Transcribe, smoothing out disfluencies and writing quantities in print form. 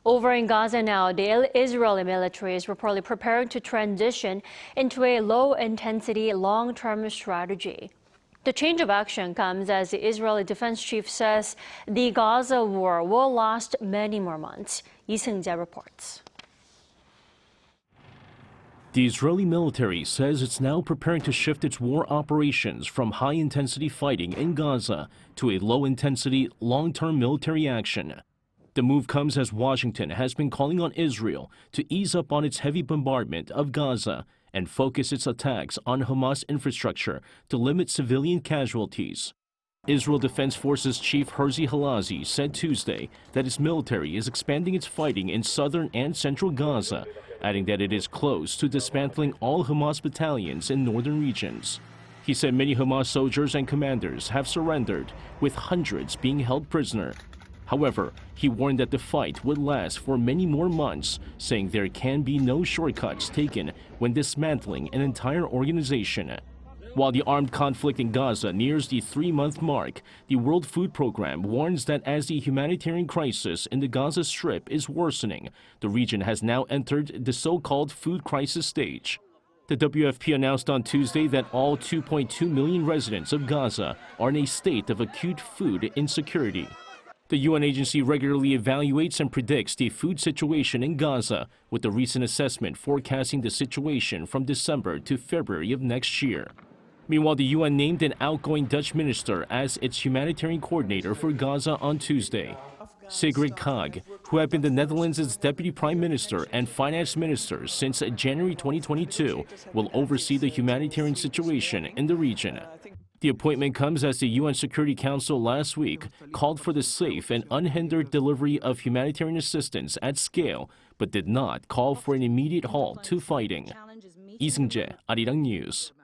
Over in Gaza now, the Israeli military is reportedly preparing to transition into a low-intensity, long-term strategy. The change of action comes as the Israeli defense chief says the Gaza war will last many more months. Seung-jae reports. The Israeli military says it's now preparing to shift its war operations from high-intensity fighting in Gaza to a low-intensity, long-term military action. The move comes as Washington has been calling on Israel to ease up on its heavy bombardment of Gaza and focus its attacks on Hamas infrastructure to limit civilian casualties. Israel Defense Forces Chief Herzi Halezi said Tuesday that its military is expanding its fighting in southern and central Gaza, adding that it is close to dismantling all Hamas battalions in northern regions. He said many Hamas soldiers and commanders have surrendered, with hundreds being held prisoner. However, he warned that the fight would last for many more months, saying there can be no shortcuts taken when dismantling an entire organization. While the armed conflict in Gaza nears the 3-month mark, the World Food Program warns that as the humanitarian crisis in the Gaza Strip is worsening, the region has now entered the so-called food crisis stage. The WFP announced on Tuesday that all 2.2 million residents of Gaza are in a state of acute food insecurity. The UN agency regularly evaluates and predicts the food situation in Gaza, with the recent assessment forecasting the situation from December to February of next year. Meanwhile, the UN named an outgoing Dutch minister as its humanitarian coordinator for Gaza on Tuesday. Sigrid Kaag, who had been the Netherlands' deputy prime minister and finance minister since January 2022, will oversee the humanitarian situation in the region. The appointment comes as the UN Security Council last week called for the safe and unhindered delivery of humanitarian assistance at scale, but did not call for an immediate halt to fighting. Seung-jae, Arirang News.